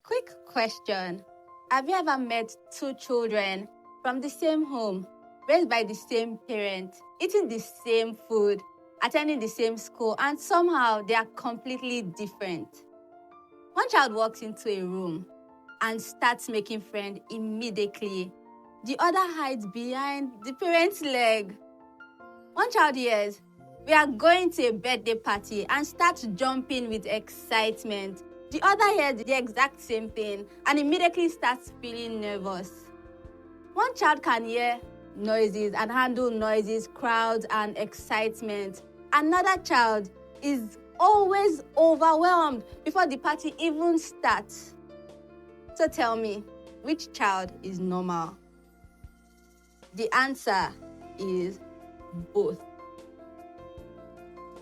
Quick question. Have you ever met two children from the same home, raised by the same parents, eating the same food, attending the same school, and somehow they are completely different? One child walks into a room and starts making friends immediately. The other hides behind the parent's leg. One child hears, "We are going to a birthday party," and starts jumping with excitement. The other hears the exact same thing and immediately starts feeling nervous. One child can hear noises and handle noises, crowds, and excitement. Another child is always overwhelmed before the party even starts. So tell me, which child is normal? The answer is both.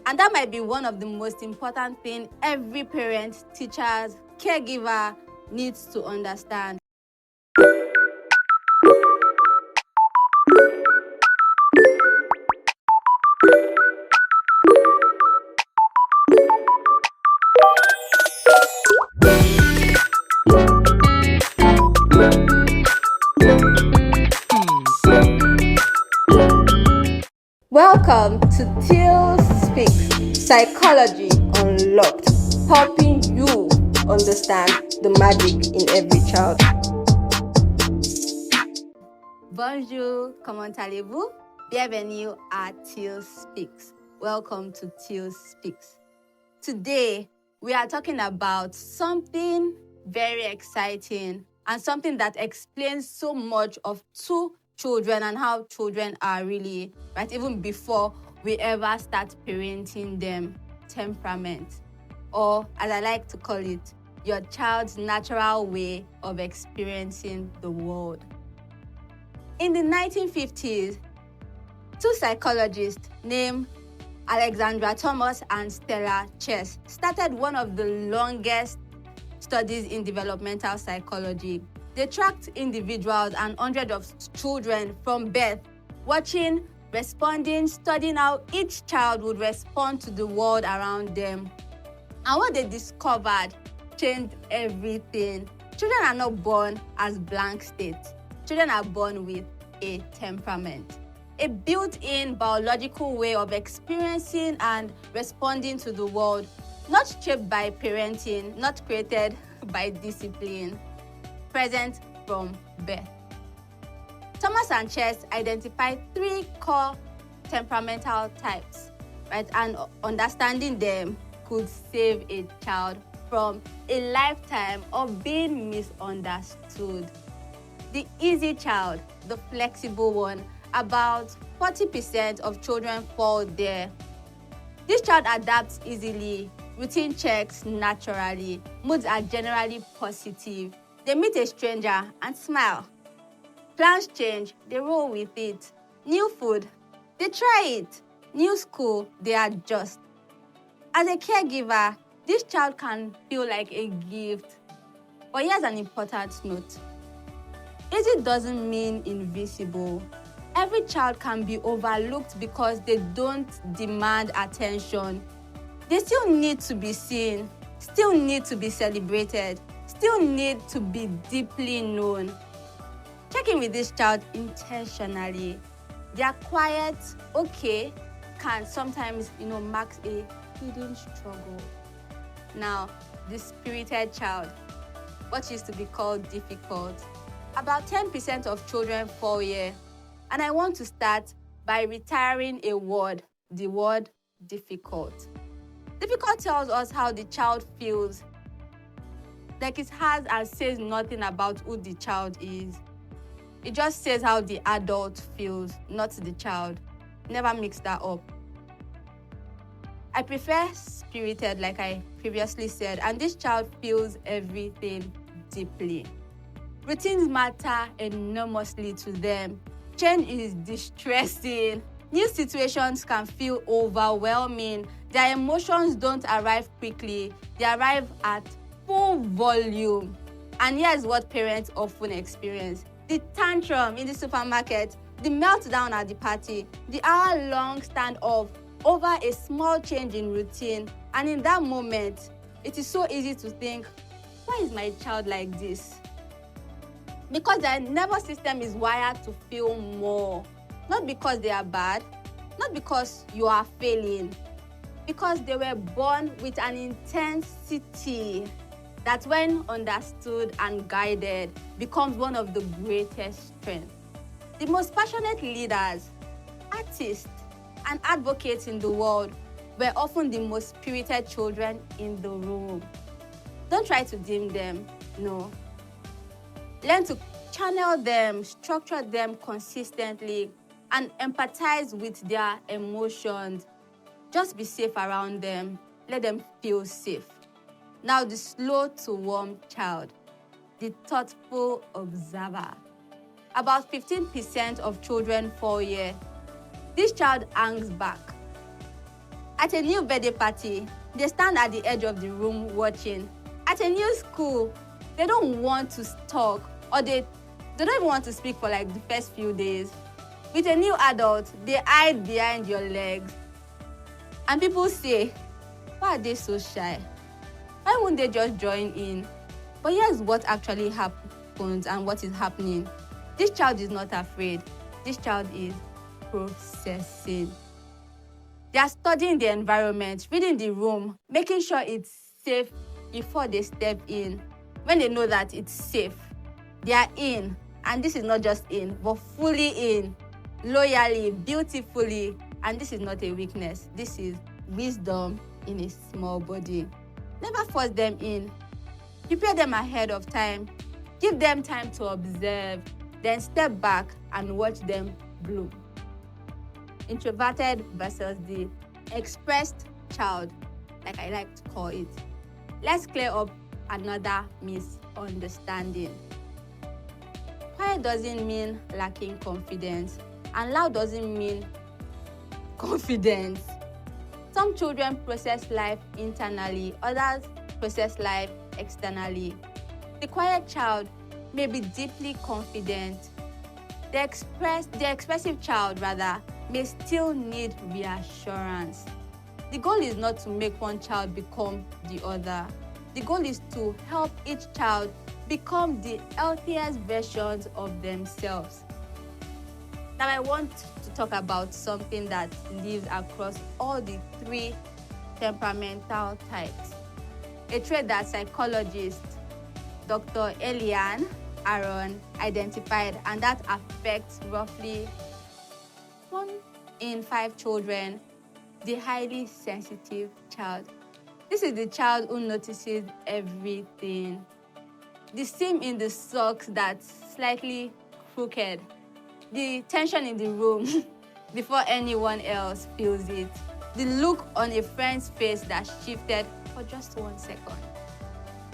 And that might be one of the most important things every parent, teacher, caregiver needs to understand. Welcome to Teelz Speaks, Psychology Unlocked, helping you understand the magic in every child. Bonjour, comment allez-vous? Bienvenue à Teelz Speaks. Welcome to Teelz Speaks. Today, we are talking about something very exciting and something that explains so much of two children and how children are really, right, even before we ever start parenting them. Temperament, or as I like to call it, your child's natural way of experiencing the world. In the 1950s, two psychologists named Alexandra Thomas and Stella Chess started one of the longest studies in developmental psychology. They tracked individuals and hundreds of children from birth, watching, responding, studying how each child would respond to the world around them. And what they discovered changed everything. Children are not born as blank states. Children are born with a temperament, a built-in biological way of experiencing and responding to the world, not shaped by parenting, not created by discipline, present from birth. Thomas and Chess identified three core temperamental types, right? And understanding them could save a child from a lifetime of being misunderstood. The easy child, the flexible one, about 40% of children fall there. This child adapts easily, routine checks naturally, moods are generally positive. They meet a stranger and smile. Plans change, they roll with it. New food, they try it. New school, they adjust. As a caregiver, this child can feel like a gift. But here's an important note. Easy doesn't mean invisible. Every child can be overlooked because they don't demand attention. They still need to be seen, still need to be celebrated, still need to be deeply known. Check in with this child intentionally. Their quiet, okay, can sometimes, mark a hidden struggle. Now, the spirited child, what used to be called difficult. About 10% of children fall here. And I want to start by retiring a word, the word difficult. Difficult tells us how the child feels. Like it has and says nothing about who the child is. It just says how the adult feels, not the child. Never mix that up. I prefer spirited, like I previously said, and this child feels everything deeply. Routines matter enormously to them. Change is distressing. New situations can feel overwhelming. Their emotions don't arrive quickly. They arrive at full volume. And here's what parents often experience. The tantrum in the supermarket, the meltdown at the party, the hour-long standoff over a small change in routine. And in that moment, it is so easy to think, why is my child like this? Because their nervous system is wired to feel more. Not because they are bad, not because you are failing, because they were born with an intensity that, when understood and guided, becomes one of the greatest strengths. The most passionate leaders, artists, and advocates in the world were often the most spirited children in the room. Don't try to dim them, no. Learn to channel them, structure them consistently, and empathize with their emotions. Just be safe around them. Let them feel safe. Now, the slow to warm child, the thoughtful observer. About 15% of children fall here. This child hangs back. At a new birthday party, they stand at the edge of the room watching. At a new school, they don't want to talk, or they don't even want to speak for like the first few days. With a new adult, they hide behind your legs. And people say, why are they so shy? Why won't they just join in? But here's what actually happens and what is happening. This child is not afraid. This child is processing. They are studying the environment, reading the room, making sure it's safe before they step in. When they know that it's safe, they are in. And this is not just in, but fully in, loyally, beautifully. And this is not a weakness. This is wisdom in a small body. Never force them in. Prepare them ahead of time. Give them time to observe. Then step back and watch them bloom. Introverted versus the expressed child, like I like to call it. Let's clear up another misunderstanding. Quiet doesn't mean lacking confidence, and loud doesn't mean confidence. Some children process life internally, others process life externally. The quiet child may be deeply confident. The expressive child, may still need reassurance. The goal is not to make one child become the other. The goal is to help each child become the healthiest versions of themselves. Now, I want to talk about something that lives across all the three temperamental types. A trait that psychologist Dr. Eliane Aaron identified, and that affects roughly 1 in 5 children, the highly sensitive child. This is the child who notices everything. The seam in the socks that's slightly crooked. The tension in the room before anyone else feels it. The look on a friend's face that shifted for just 1 second.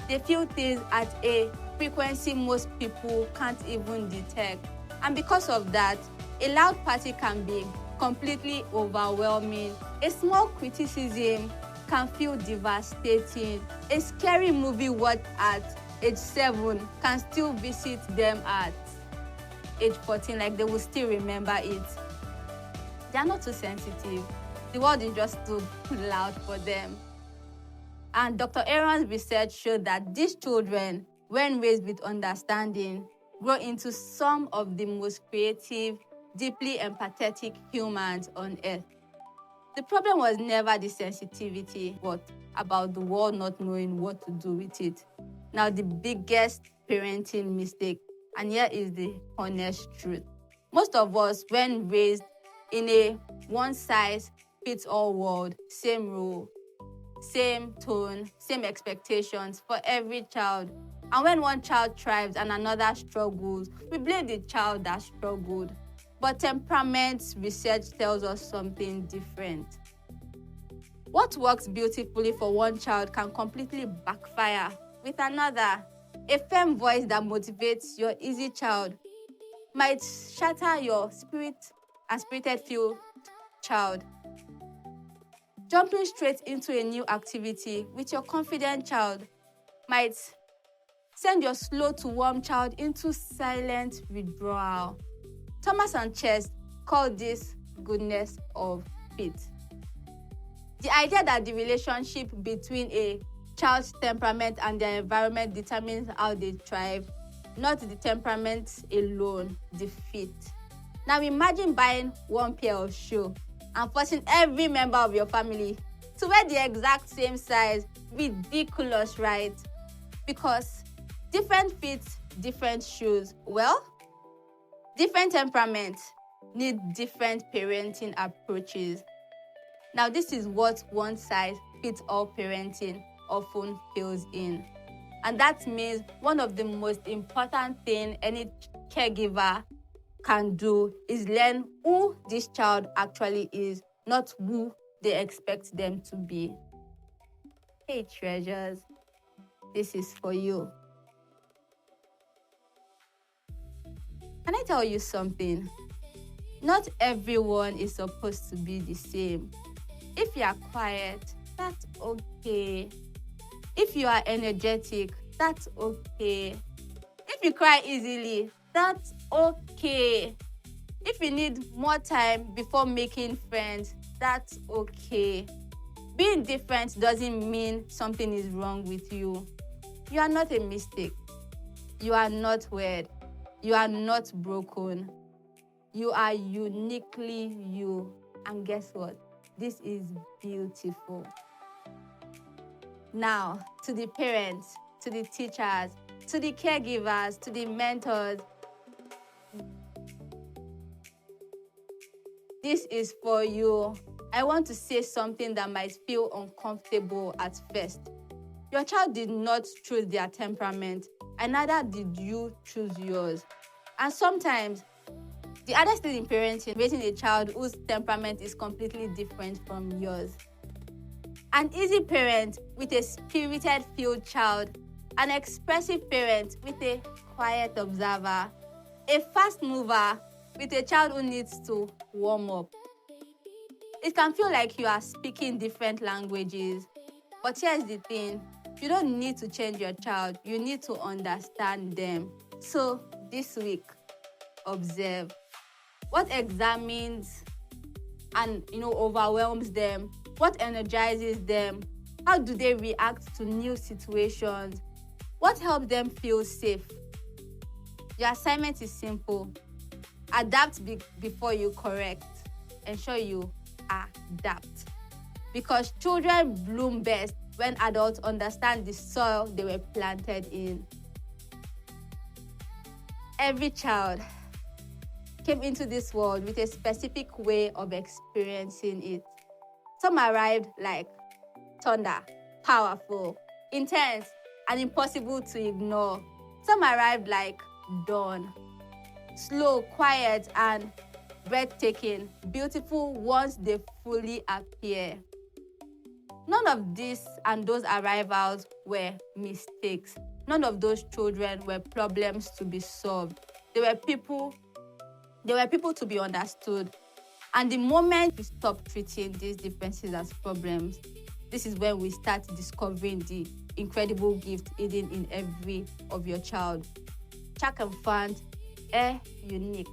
They feel things at a frequency most people can't even detect. And because of that, a loud party can be completely overwhelming. A small criticism can feel devastating. A scary movie watched at age 7 can still visit them at age 14, like they will still remember it. They are not too sensitive. The world is just too loud for them. And Dr. Aaron's research showed that these children, when raised with understanding, grow into some of the most creative, deeply empathetic humans on earth. The problem was never the sensitivity, but about the world not knowing what to do with it. Now, the biggest parenting mistake, and here is the honest truth. Most of us, when raised in a one-size-fits-all world, same rule, same tone, same expectations for every child. And when one child thrives and another struggles, we blame the child that struggled. But temperament research tells us something different. What works beautifully for one child can completely backfire with another. A firm voice that motivates your easy child might shatter your spirited-filled child. Jumping straight into a new activity with your confident child might send your slow to warm child into silent withdrawal. Thomas and Chess call this goodness of fit. The idea that the relationship between a child's temperament and their environment determines how they thrive, not the temperament alone, the fit. Now imagine buying one pair of shoes and forcing every member of your family to wear the exact same size. Ridiculous, right? Because different fits, different shoes. Well, different temperaments need different parenting approaches. Now, this is what one size fits all parenting often fails in. And that means one of the most important things any caregiver can do is learn who this child actually is, not who they expect them to be. Hey, treasures, this is for you. Can I tell you something? Not everyone is supposed to be the same. If you are quiet, that's okay. If you are energetic, that's okay. If you cry easily, that's okay. If you need more time before making friends, that's okay. Being different doesn't mean something is wrong with you. You are not a mistake. You are not weird. You are not broken. You are uniquely you. And guess what? This is beautiful. Now, to the parents, to the teachers, to the caregivers, to the mentors, this is for you. I want to say something that might feel uncomfortable at first. Your child did not choose their temperament, and neither did you choose yours. And sometimes, the hardest thing in parenting, raising a child whose temperament is completely different from yours. An easy parent with a spirited filled child, an expressive parent with a quiet observer, a fast mover with a child who needs to warm up. It can feel like you are speaking different languages, but here's the thing, you don't need to change your child, you need to understand them. So this week, observe. What examines and overwhelms them? What energizes them? How do they react to new situations? What helps them feel safe? Your assignment is simple. Adapt before you correct. Ensure you adapt. Because children bloom best when adults understand the soil they were planted in. Every child came into this world with a specific way of experiencing it. Some arrived like thunder, powerful, intense, and impossible to ignore. Some arrived like dawn, slow, quiet, and breathtaking, beautiful once they fully appear. None of these and those arrivals were mistakes. None of those children were problems to be solved. They were people to be understood. And the moment we stop treating these differences as problems, this is when we start discovering the incredible gift hidden in every of your child. Check and find unique.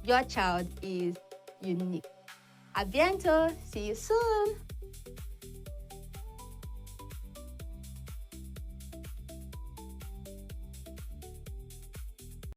Your child is unique. A bientôt. See you soon.